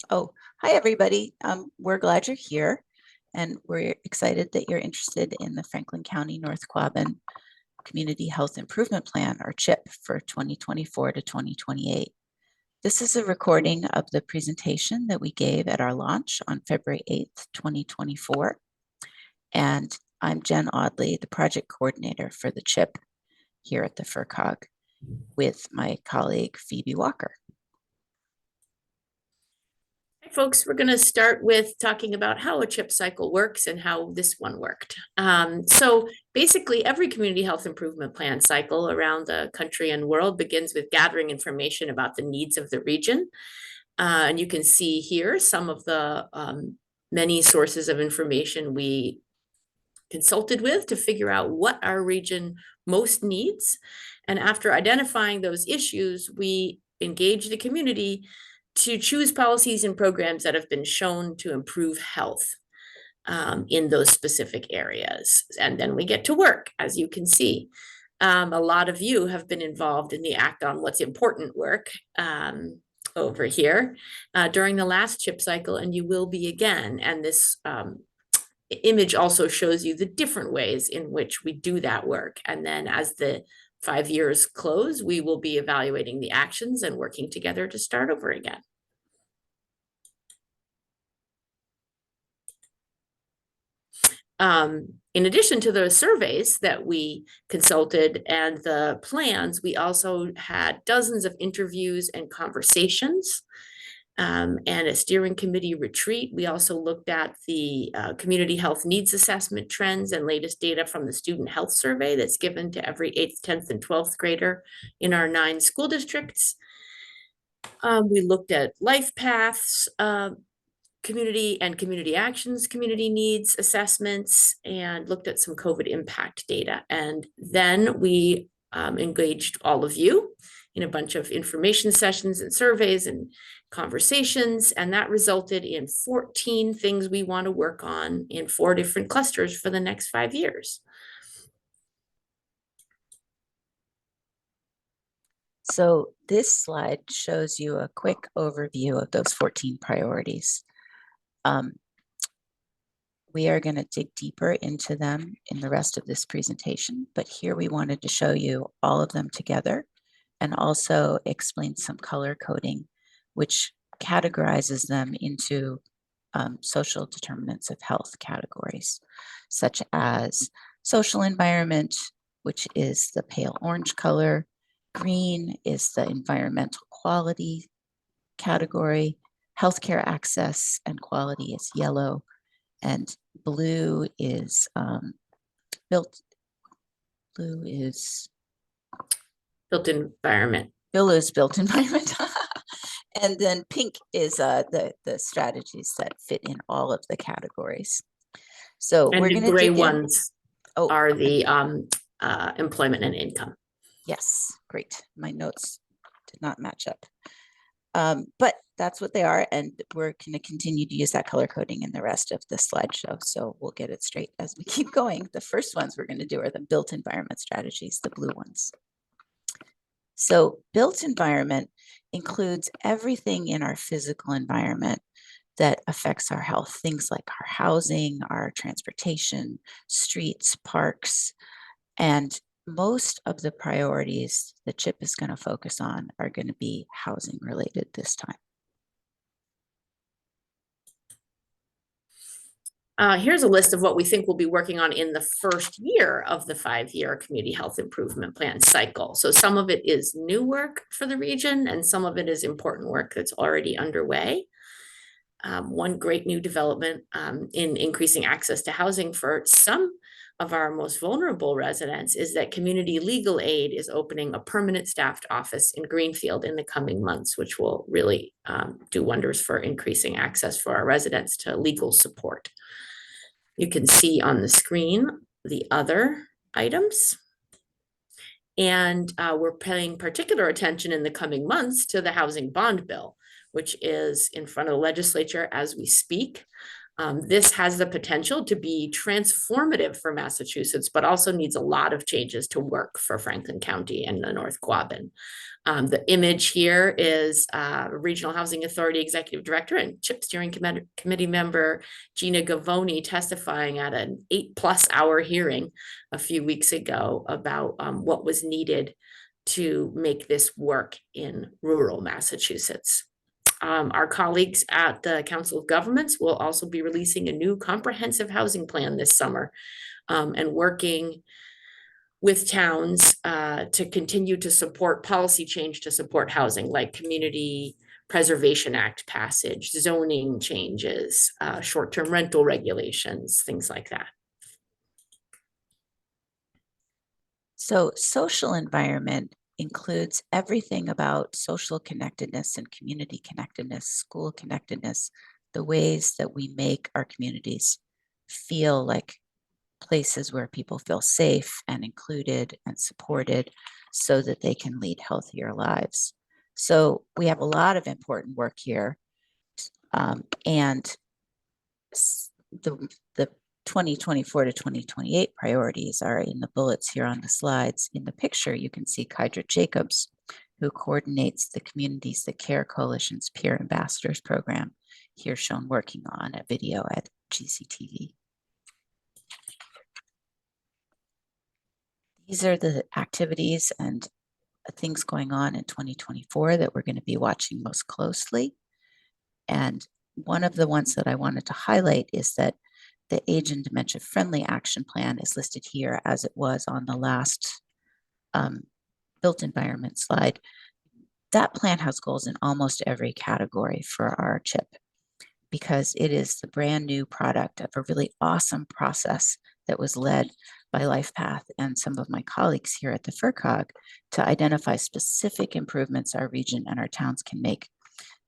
Oh, hi, everybody. We're glad you're here, and we're excited that you're interested in the Franklin County North Quabbin Community Health Improvement Plan, or CHIP, for 2024 to 2028. This is a recording of the presentation that we gave at our launch on February 8th, 2024. And I'm Jen Audley, the project coordinator for the CHIP here at the FERCOG, with my colleague Phoebe Walker. Hi, folks, we're going to start with talking about how a CHIP cycle works and how this one worked. So basically, every community health improvement plan cycle around the country and world begins with gathering information about the needs of the region. And you can see here some of the many sources of information we consulted with to figure out what our region most needs. And after identifying those issues, we engage the community to choose policies and programs that have been shown to improve health in those specific areas. And then we get to work, as you can see. A lot of you have been involved in the Act on What's Important work over here during the last CHIP cycle, and you will be again. And this image also shows you the different ways in which we do that work. And then as the 5 years close, we will be evaluating the actions and working together to start over again. In addition to the surveys that we consulted and the plans, we also had dozens of interviews and conversations and a steering committee retreat. We also looked at the community health needs assessment trends and latest data from the student health survey that's given to every 8th, 10th, and 12th grader in our 9 school districts. We looked at life paths, community and community actions, community needs assessments, and looked at some COVID impact data. And then we engaged all of you in a bunch of information sessions and surveys and conversations, and that resulted in 14 things we want to work on in 4 different clusters for the next 5 years. So this slide shows you a quick overview of those 14 priorities. We are going to dig deeper into them in the rest of this presentation, but here we wanted to show you all of them together and also explain some color coding, which categorizes them into social determinants of health categories, such as social environment, which is the pale orange color. Green is the environmental quality category. Healthcare access and quality is yellow, and blue is built environment. Blue is built environment. And then pink is the strategies that fit in all of the categories. So and we're the going to gray dig ones in. Are the employment and income. Yes, great. My notes did not match up. But that's what they are, and we're going to continue to use that color coding in the rest of the slideshow, so we'll get it straight as we keep going. The first ones we're going to do are the built environment strategies, the blue ones. So built environment includes everything in our physical environment that affects our health, things like our housing, our transportation, streets, parks, and most of the priorities the CHIP is going to focus on are going to be housing related this time. Here's a list of what we think we'll be working on in the first year of the 5-year community health improvement plan cycle. So some of it is new work for the region and some of it is important work that's already underway. One great new development in increasing access to housing for some of our most vulnerable residents is that community legal aid is opening a permanent staffed office in Greenfield in the coming months, which will really do wonders for increasing access for our residents to legal support. You can see on the screen the other items. And we're paying particular attention in the coming months to the housing bond bill, which is in front of the legislature as we speak. This has the potential to be transformative for Massachusetts, but also needs a lot of changes to work for Franklin County and the North Quabbin. The image here is Regional Housing Authority Executive Director and CHIP Steering Committee member Gina Gavoni testifying at an 8+ hour hearing a few weeks ago about what was needed to make this work in rural Massachusetts. Our colleagues at the Council of Governments will also be releasing a new comprehensive housing plan this summer and working with towns to continue to support policy change to support housing, like Community Preservation Act passage, zoning changes, short-term rental regulations, things like that. So social environment includes everything about social connectedness and community connectedness, school connectedness, the ways that we make our communities feel like places where people feel safe and included and supported so that they can lead healthier lives. So we have a lot of important work here. And the 2024 to 2028 priorities are in the bullets here on the slides. In the picture, you can see Kydra Jacobs, who coordinates the Communities That Care Coalition's Peer Ambassadors Program, here shown working on a video at GCTV. These are the activities and things going on in 2024 that we're going to be watching most closely. And one of the ones that I wanted to highlight is that the Age and Dementia Friendly Action Plan is listed here as it was on the last built environment slide. That plan has goals in almost every category for our CHIP because it is the brand new product of a really awesome process that was led by LifePath and some of my colleagues here at the FERCOG to identify specific improvements our region and our towns can make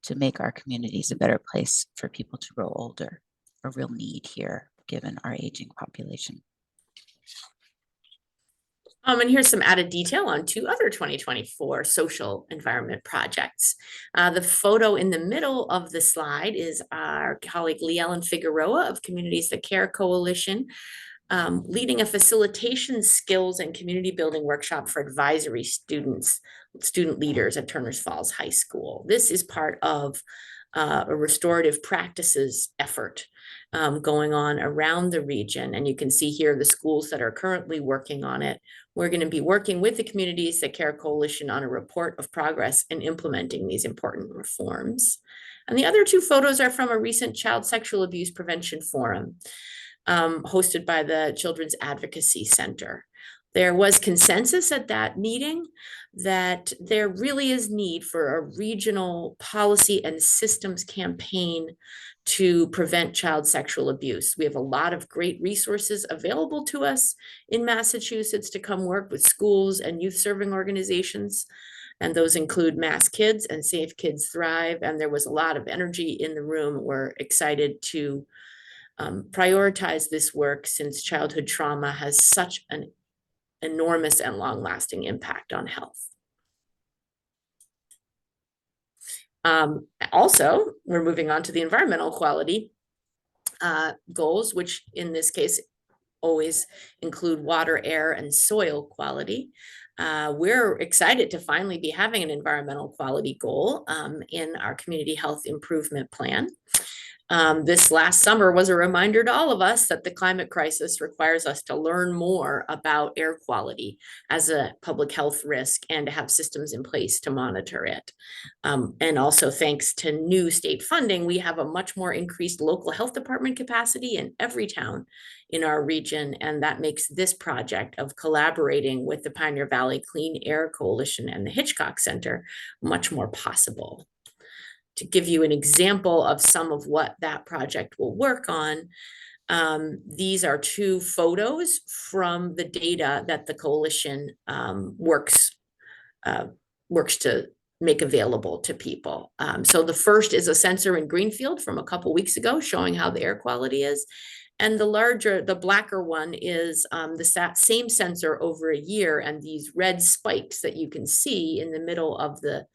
to make our communities a better place for people to grow older. A real need here, given our aging population. And here's some added detail on 2 other 2024 social environment projects. The photo in the middle of the slide is our colleague Lee Ellen Figueroa of Communities That Care Coalition, leading a facilitation skills and community building workshop for advisory student leaders at Turners Falls High School. This is part of a restorative practices effort going on around the region. And you can see here the schools that are currently working on it. We're going to be working with the Communities That Care Coalition on a report of progress in implementing these important reforms. And the other 2 photos are from a recent child sexual abuse prevention forum hosted by the Children's Advocacy Center. There was consensus at that meeting that there really is need for a regional policy and systems campaign to prevent child sexual abuse. We have a lot of great resources available to us in Massachusetts to come work with schools and youth serving organizations. And those include Mass Kids and Safe Kids Thrive. And there was a lot of energy in the room. We're excited to prioritize this work since childhood trauma has such an enormous and long-lasting impact on health. Also, we're moving on to the environmental quality goals, which in this case always include water, air, and soil quality. We're excited to finally be having an environmental quality goal in our community health improvement plan. This last summer was a reminder to all of us that the climate crisis requires us to learn more about air quality as a public health risk and to have systems in place to monitor it. And also thanks to new state funding, we have a much more increased local health department capacity in every town in our region. And that makes this project of collaborating with the Pioneer Valley Clean Air Coalition and the Hitchcock Center much more possible. To give you an example of some of what that project will work on, these are 2 photos from the data that the coalition works to make available to people. So the first is a sensor in Greenfield from a couple weeks ago showing how the air quality is. And the blacker one is the same sensor over a year, and these red spikes that you can see in the middle of the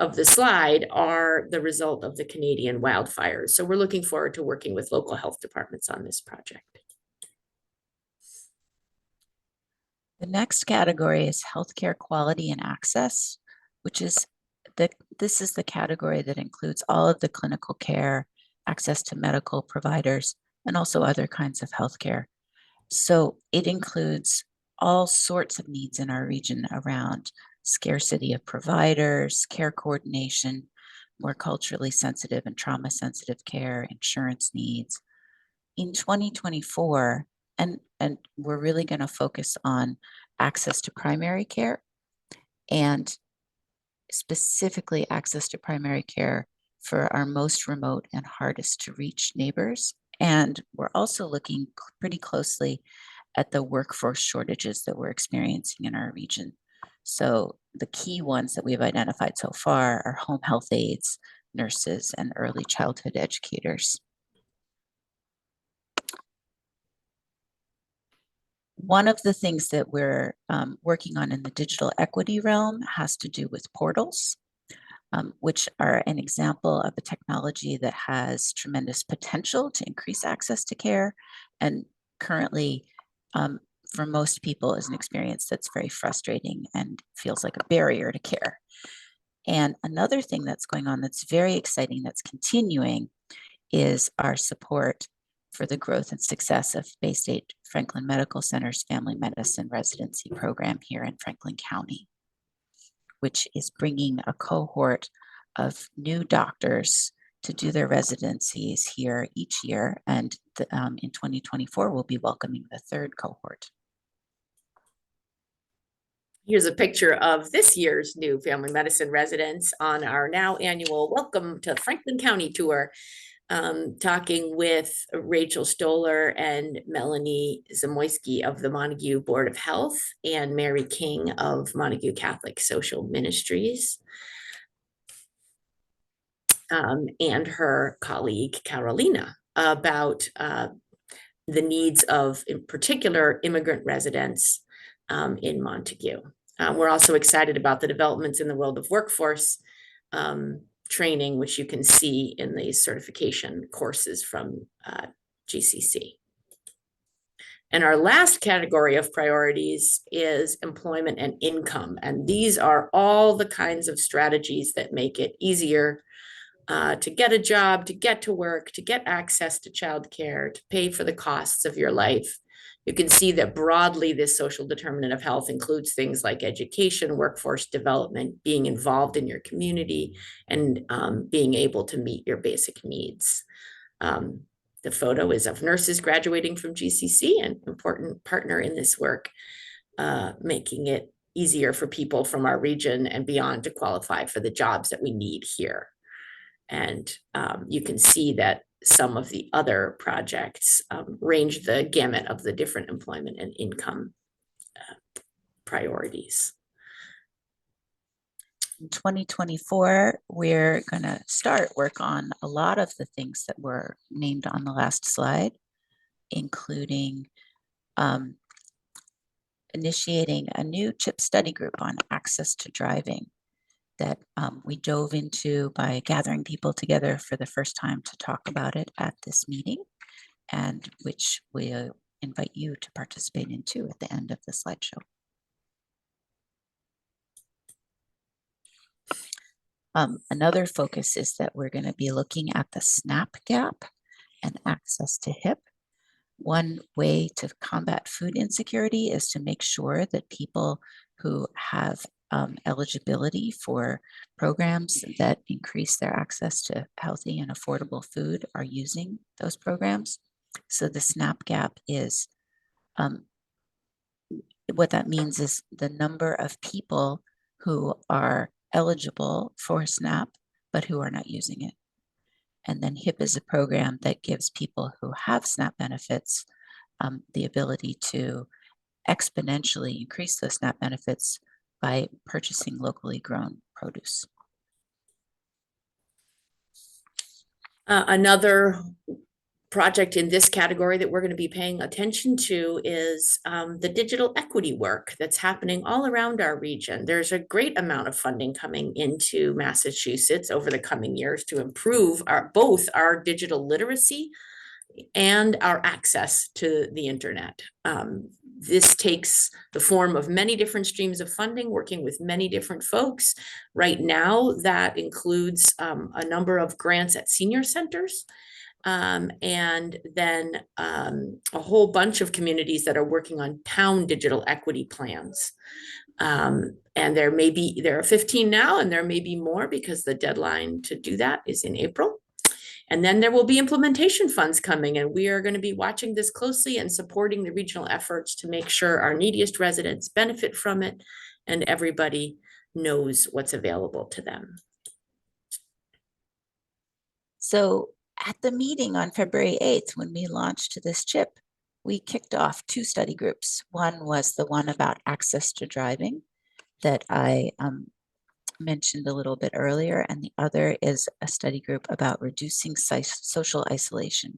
of the slide are the result of the Canadian wildfires. So we're looking forward to working with local health departments on this project. The next category is healthcare quality and access, which is this is the category that includes all of the clinical care, access to medical providers, and also other kinds of healthcare. So it includes all sorts of needs in our region around scarcity of providers, care coordination, more culturally sensitive and trauma sensitive care, insurance needs. In 2024, and we're really going to focus on access to primary care, and specifically access to primary care for our most remote and hardest to reach neighbors. And we're also looking pretty closely at the workforce shortages that we're experiencing in our region. So the key ones that we've identified so far are home health aides, nurses, and early childhood educators. One of the things that we're working on in the digital equity realm has to do with portals, which are an example of a technology that has tremendous potential to increase access to care, and currently for most people is an experience that's very frustrating and feels like a barrier to care. And another thing that's going on that's very exciting, that's continuing, is our support for the growth and success of Bay State Franklin Medical Center's family medicine residency program here in Franklin County, which is bringing a cohort of new doctors to do their residencies here each year. And in 2024, we'll be welcoming the third cohort. Here's a picture of this year's new family medicine residents on our now annual Welcome to Franklin County tour, talking with Rachel Stoller and Melanie Zamoyski of the Montague Board of Health and Mary King of Montague Catholic Social Ministries, and her colleague Carolina about the needs of, in particular, immigrant residents in Montague. We're also excited about the developments in the world of workforce training, which you can see in the certification courses from GCC. And our last category of priorities is employment and income. And these are all the kinds of strategies that make it easier to get a job, to get to work, to get access to childcare, to pay for the costs of your life. You can see that broadly, this social determinant of health includes things like education, workforce development, being involved in your community, and being able to meet your basic needs. The photo is of nurses graduating from GCC, an important partner in this work, making it easier for people from our region and beyond to qualify for the jobs that we need here. And you can see that some of the other projects range the gamut of the different employment and income priorities. In 2024, we're going to start work on a lot of the things that were named on the last slide, including initiating a new CHIP study group on access to driving that we dove into by gathering people together for the first time to talk about it at this meeting, and which we invite you to participate in too at the end of the slideshow. Another focus is that we're going to be looking at the SNAP gap and access to HIP. One way to combat food insecurity is to make sure that people who have eligibility for programs that increase their access to healthy and affordable food are using those programs. So the SNAP gap is, what that means is the number of people who are eligible for SNAP, but who are not using it. And then HIP is a program that gives people who have SNAP benefits the ability to exponentially increase those SNAP benefits by purchasing locally grown produce. Another project in this category that we're going to be paying attention to is the digital equity work that's happening all around our region. There's a great amount of funding coming into Massachusetts over the coming years to improve both our digital literacy and our access to the internet. This takes the form of many different streams of funding, working with many different folks. Right now, that includes a number of grants at senior centers, and then a whole bunch of communities that are working on town digital equity plans. And there are 15 now, and there may be more because the deadline to do that is in April. And then there will be implementation funds coming, and we are going to be watching this closely and supporting the regional efforts to make sure our neediest residents benefit from it and everybody knows what's available to them. So at the meeting on February 8th, when we launched this chip, we kicked off 2 study groups. One was the one about access to driving that I mentioned a little bit earlier, and the other is a study group about reducing social isolation,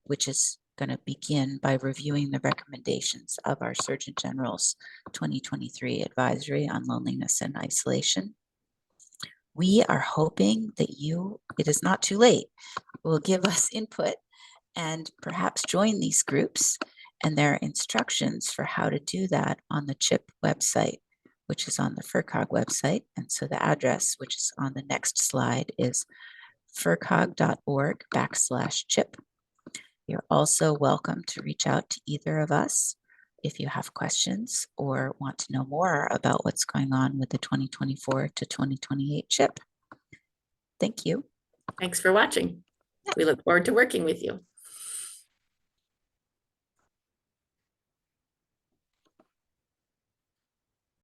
which is going to begin by reviewing the recommendations of our Surgeon General's 2023 advisory on loneliness and isolation. We are hoping that it is not too late, will give us input and perhaps join these groups, and there are instructions for how to do that on the CHIP website, which is on the FRCOG website. And so the address, which is on the next slide, is frcog.org/CHIP. You're also welcome to reach out to either of us if you have questions or want to know more about what's going on with the 2024 to 2028 CHIP. Thank you. Thanks for watching. We look forward to working with you.